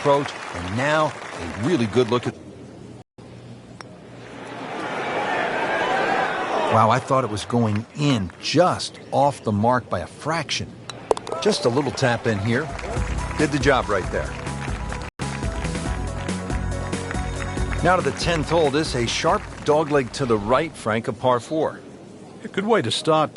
approach, and now a really good look at... Wow, I thought it was going in just off the mark by a fraction. Just a little tap in here. Did the job right there. Now to the 10th hole. This a sharp dogleg to the right, Frank, a par 4. A good way to start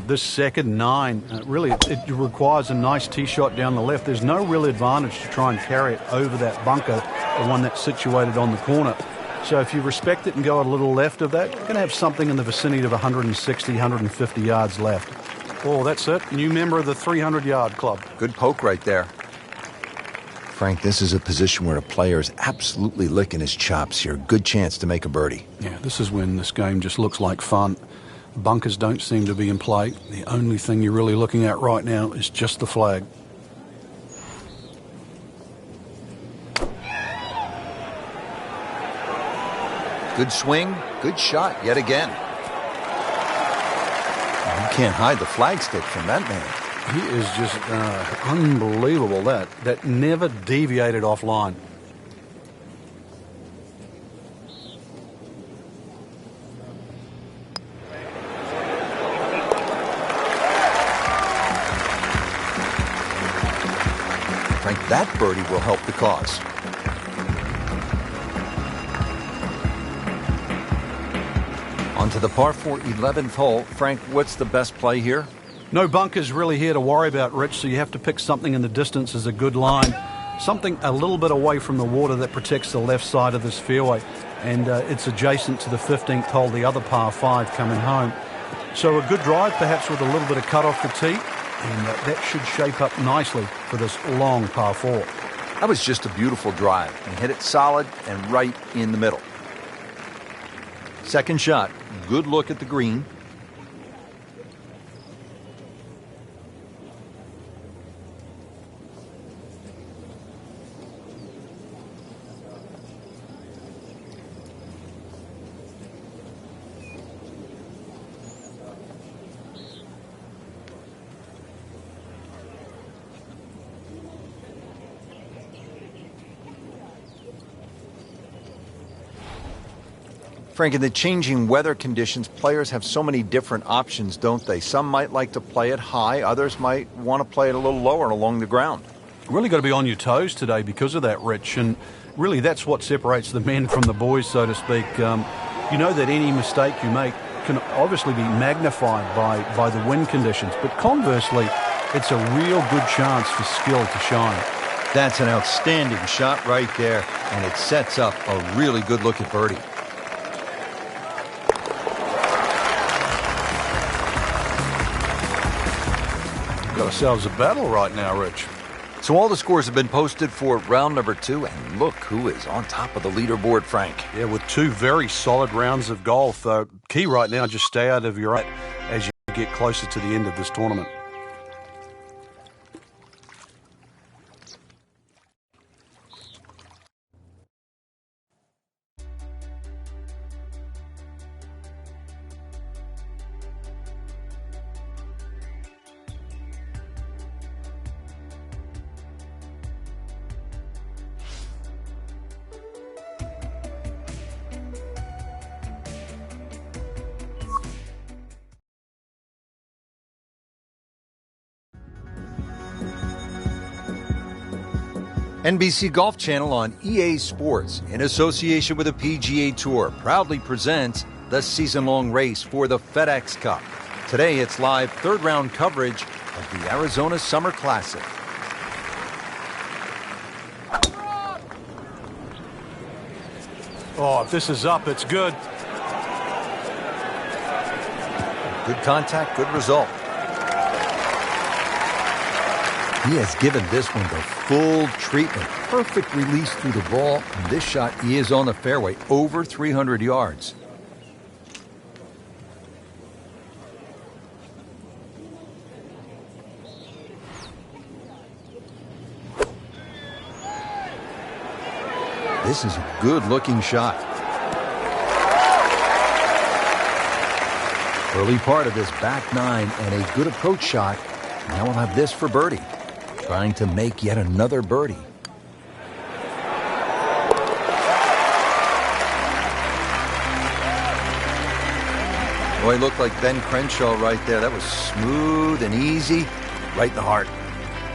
this second 9. Really, it requires a nice tee shot down the left. There's no real advantage to try and carry it over that bunker, the one that's situated on the corner. So if you respect it and go a little left of that, you're going to have something in the vicinity of 160, 150 yards left. Oh, that's it. New member of the 300-yard club. Good poke right there. Frank, this is a position where a player is absolutely licking his chops here. Good chance to make a birdie. Yeah, this is when this game just looks like fun. Bunkers don't seem to be in play. The only thing you're really looking at right now is just the flag. Good swing, good shot yet again. You can't hide the flagstick from that man. He is just unbelievable. That never deviated offline. Frank, that birdie will help the cause. On to the par 4 11th hole. Frank, what's the best play here? No bunkers really here to worry about, Rich, so you have to pick something in the distance as a good line. Something a little bit away from the water that protects the left side of this fairway. And it's adjacent to the 15th hole, the other par 5 coming home. So a good drive, perhaps with a little bit of cut off the tee. And that should shape up nicely for this long par 4. That was just a beautiful drive. He hit it solid and right in the middle. Second shot, good look at the green. Frank, in the changing weather conditions, players have so many different options, don't they? Some might like to play it high, others might want to play it a little lower along the ground. Really got to be on your toes today because of that, Rich, and really that's what separates the men from the boys, so to speak. You know that any mistake you make can obviously be magnified by the wind conditions, but conversely, it's a real good chance for skill to shine. That's an outstanding shot right there, and it sets up a really good look at birdie. Got ourselves a battle right now, Rich. So all the scores have been posted for round number 2, and look who is on top of the leaderboard, Frank. Yeah, with 2 very solid rounds of golf. Key right now, just stay out of your right as you get closer to the end of this tournament. NBC Golf Channel on EA Sports, in association with the PGA Tour, proudly presents the season-long race for the FedEx Cup. Today, it's live third-round coverage of the Arizona Summer Classic. Oh, if this is up, it's good. Good contact, good result. He has given this one the full treatment. Perfect release through the ball. And this shot, he is on the fairway, over 300 yards. This is a good-looking shot. Early part of this back 9 and a good approach shot. Now we'll have this for birdie. Trying to make yet another birdie. Boy, he looked like Ben Crenshaw right there. That was smooth and easy, right in the heart.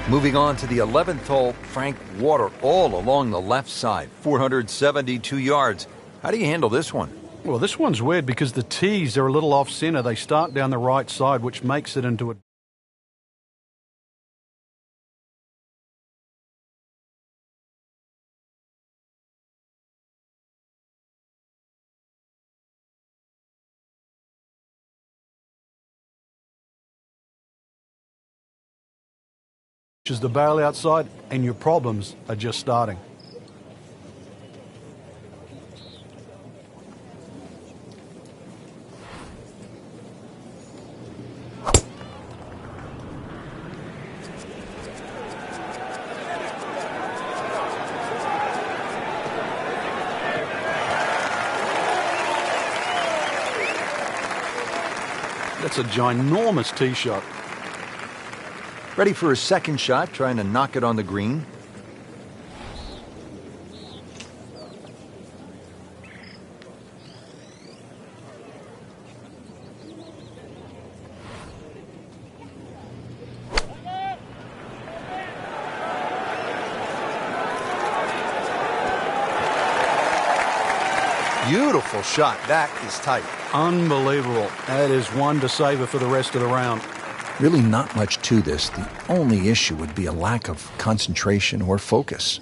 Moving on to the 11th hole, Frank, water all along the left side, 472 yards. How do you handle this one? Well, this one's weird because the tees are a little off-center. They start down the right side, which makes it into a... which is the bail outside, and your problems are just starting. That's a ginormous tee shot. Ready for his second shot, trying to knock it on the green. Beautiful shot. That is tight. Unbelievable. That is one to savor for the rest of the round. Really not much to this. The only issue would be a lack of concentration or focus.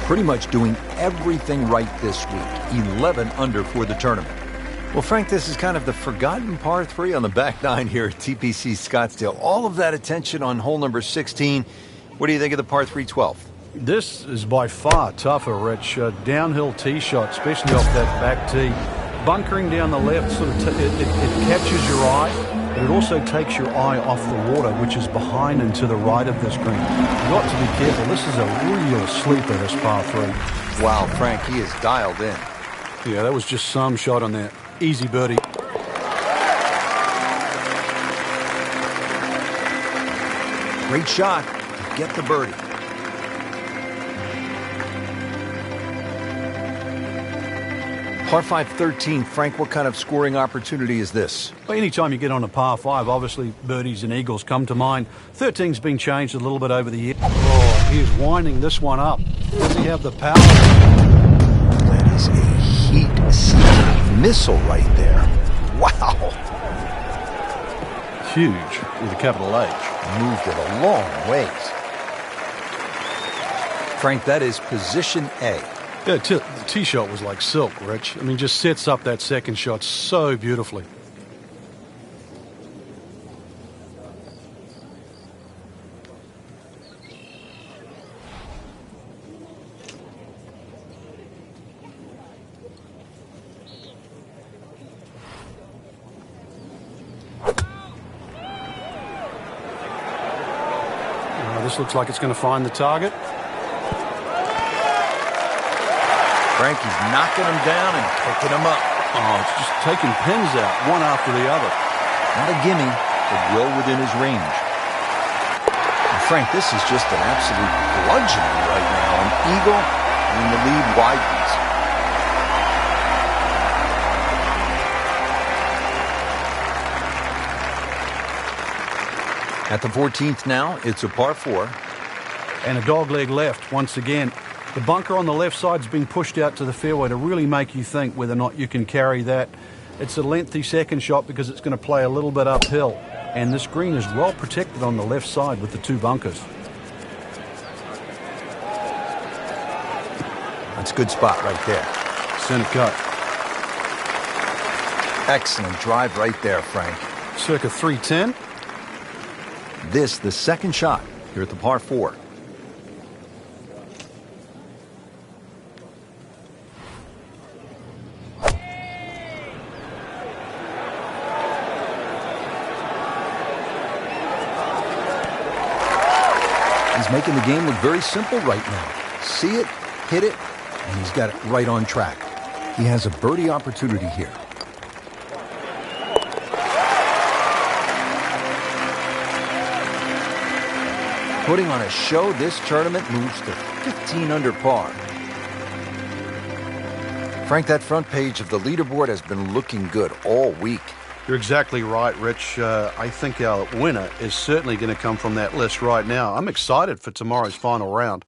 Pretty much doing everything right this week. 11 under for the tournament. Well, Frank, this is kind of the forgotten par 3 on the back nine here at TPC Scottsdale. All of that attention on hole number 16. What do you think of the par 3 12th? This is by far tougher, Rich. Downhill tee shot, especially off that back tee. Bunkering down the left, sort of it catches your eye, but it also takes your eye off the water, which is behind and to the right of this green. You've got to be careful. This is a real sleeper, this par 3. Wow, Frank, he is dialed in. Yeah, that was just some shot on that. Easy birdie. Great shot to get the birdie. Par 5 13, Frank, what kind of scoring opportunity is this? Well, anytime you get on a par 5, obviously birdies and eagles come to mind. 13's been changed a little bit over the year. Oh, he's winding this one up. Does he have the power? That is a heat-seeking missile right there. Wow. Huge, with a capital H. Moved it a long ways. Frank, that is position A. Yeah, the tee shot was like silk, Rich. I mean, just sets up that second shot so beautifully. This looks like it's going to find the target. Frankie's knocking him down and picking him up. Oh, it's just taking pins out, one after the other. Not a gimme, but well within his range. And Frank, this is just an absolute bludgeoning right now. An eagle, and the lead widens. At the 14th now, it's a par 4. And a dogleg left once again. The bunker on the left side's been pushed out to the fairway to really make you think whether or not you can carry that. It's a lengthy second shot because it's going to play a little bit uphill. And this green is well protected on the left side with the 2 bunkers. That's a good spot right there. Center cut. Excellent drive right there, Frank. Circa 310. This, the second shot here at the par 4. He's making the game look very simple right now. See it, hit it, and he's got it right on track. He has a birdie opportunity here. putting on a show. This tournament moves to 15 under par. Frank, that front page of the leaderboard has been looking good all week. You're exactly right, Rich. I think our winner is certainly going to come from that list right now. I'm excited for tomorrow's final round.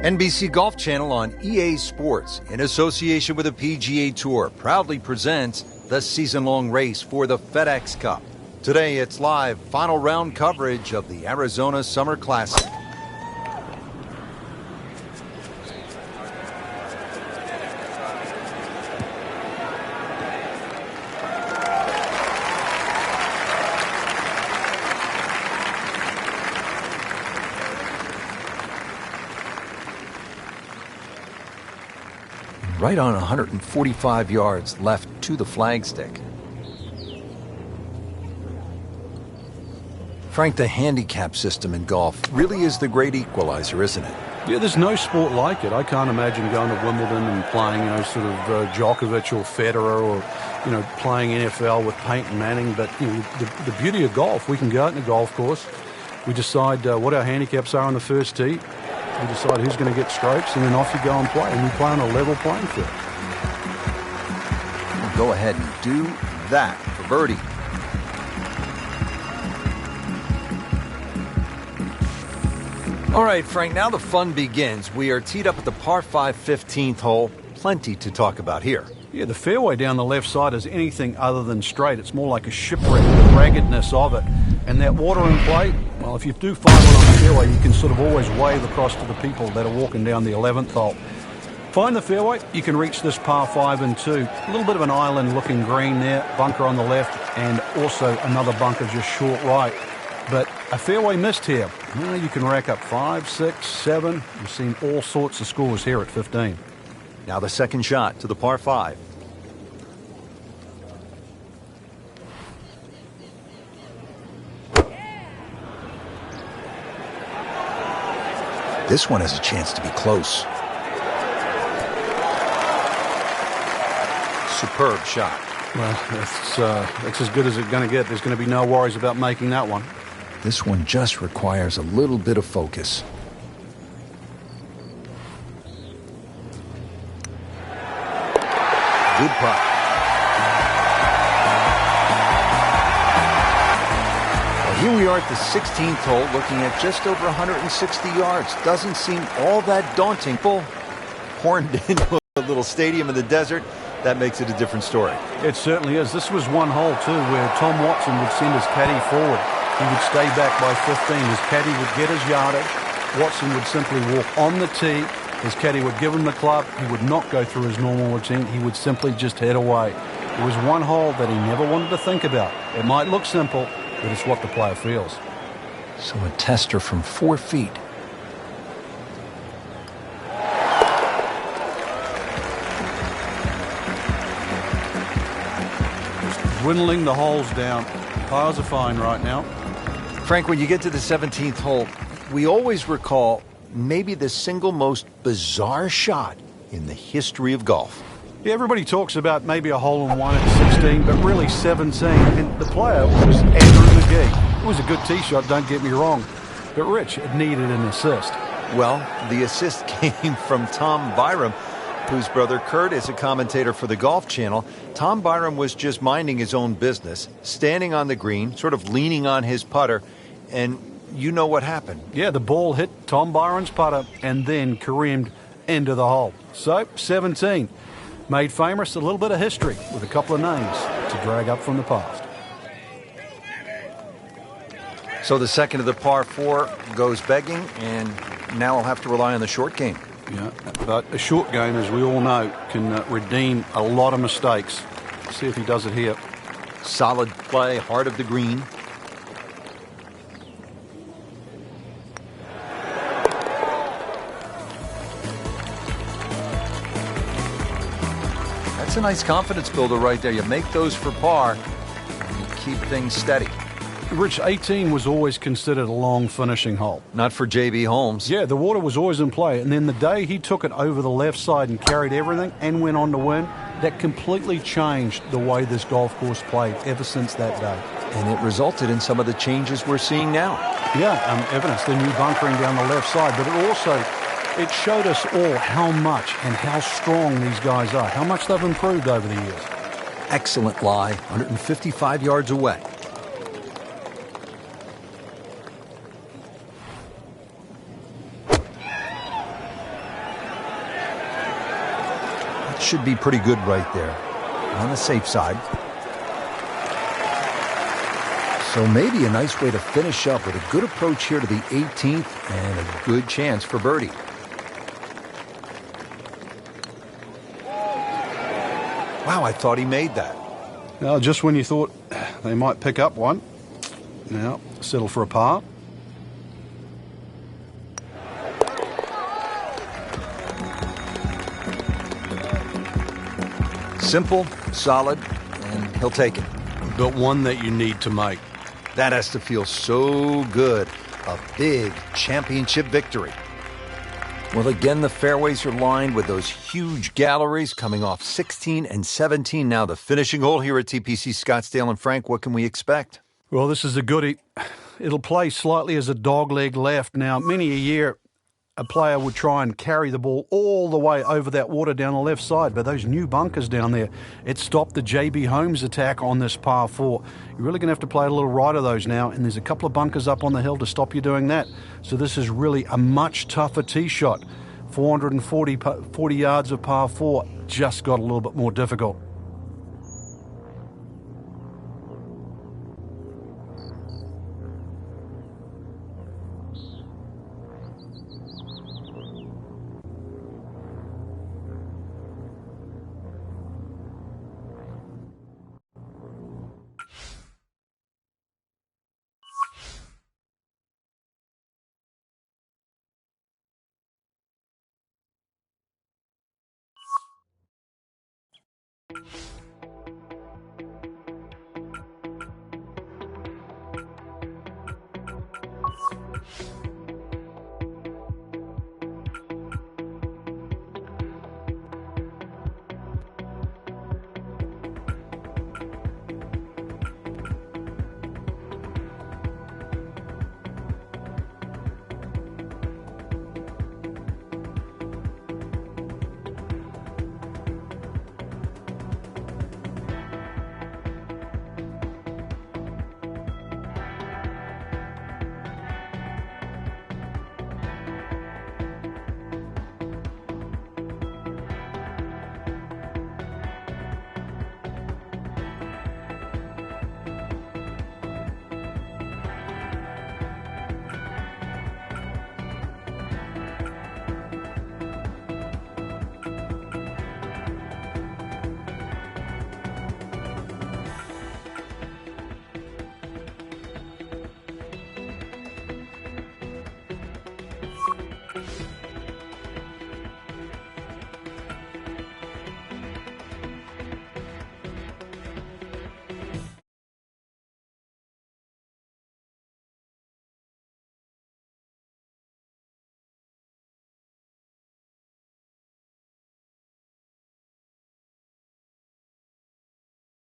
NBC Golf Channel on EA Sports, in association with the PGA Tour, proudly presents the season-long race for the FedEx Cup. Today, it's live final round coverage of the Arizona Summer Classic. Right on 145 yards left to the flagstick. Frank, the handicap system in golf really is the great equalizer, isn't it? Yeah, there's no sport like it. I can't imagine going to Wimbledon and playing, sort of Djokovic or Federer or, playing NFL with Peyton Manning. But, the beauty of golf, we can go out in a golf course. We decide what our handicaps are on the first tee. We decide who's going to get strokes, and then off you go and play. And we play on a level playing field. We'll go ahead and do that for birdie. All right, Frank, now the fun begins. We are teed up at the par 5 15th hole. Plenty to talk about here. Yeah, the fairway down the left side is anything other than straight. It's more like a shipwreck, the raggedness of it. And that water in play, well, if you do find one on the fairway, you can sort of always wave across to the people that are walking down the 11th hole. Find the fairway, you can reach this par 5 and 2. A little bit of an island-looking green there, bunker on the left, and also another bunker just short right. But a fairway missed here. Well, you can rack up 5, 6, 7. You've seen all sorts of scores here at 15. Now the second shot to the par 5. This one has a chance to be close. Superb shot. Well, that's as good as it's going to get. There's going to be no worries about making that one. This one just requires a little bit of focus. Good putt. Here we are at the 16th hole, looking at just over 160 yards. Doesn't seem all that daunting. Horned into a little stadium in the desert. That makes it a different story. It certainly is. This was one hole, too, where Tom Watson would send his caddy forward. He would stay back by 15. His caddy would get his yardage. Watson would simply walk on the tee. His caddy would give him the club. He would not go through his normal routine. He would simply just head away. It was one hole that he never wanted to think about. It might look simple, but it's what the player feels. So a tester from 4 feet. Dwindling the holes down. Pars are fine right now. Frank, when you get to the 17th hole, we always recall maybe the single most bizarre shot in the history of golf. Yeah, everybody talks about maybe a hole-in-one at 16, but really 17. And the player was Andrew McGee. It was a good tee shot, don't get me wrong. But Rich, it needed an assist. Well, the assist came from Tom Byram. whose brother Kurt is a commentator for the Golf Channel. Tom Byron was just minding his own business, standing on the green, sort of leaning on his putter, and you know what happened. Yeah, the ball hit Tom Byron's putter and then careened into the hole. So, 17. Made famous a little bit of history with a couple of names to drag up from the past. So the second of the par 4 goes begging, and now I'll have to rely on the short game. Yeah, but a short game, as we all know, can redeem a lot of mistakes. See if he does it here. Solid play, heart of the green. That's a nice confidence builder right there. You make those for par, and you keep things steady. Rich, 18 was always considered a long finishing hole. Not for J.B. Holmes. Yeah, the water was always in play. And then the day he took it over the left side and carried everything and went on to win, that completely changed the way this golf course played ever since that day. And it resulted in some of the changes we're seeing now. Yeah, evidence, the new bunkering down the left side. But it showed us all how much and how strong these guys are, how much they've improved over the years. Excellent lie, 155 yards away. Should be pretty good right there, on the safe side. So maybe a nice way to finish up with a good approach here to the 18th and a good chance for birdie. Wow, I thought he made that. Now, just when you thought they might pick up one, now settle for a par. Simple, solid, and he'll take it. But one that you need to make. That has to feel so good. A big championship victory. Well, again, the fairways are lined with those huge galleries coming off 16 and 17. Now the finishing hole here at TPC Scottsdale. And Frank, what can we expect? Well, this is a goodie. It'll play slightly as a dogleg left. Now, many a year, a player would try and carry the ball all the way over that water down the left side. But those new bunkers down there, it stopped the J.B. Holmes attack on this par 4. You're really going to have to play a little right of those now, and there's a couple of bunkers up on the hill to stop you doing that. So this is really a much tougher tee shot. 440 yards of par 4 just got a little bit more difficult.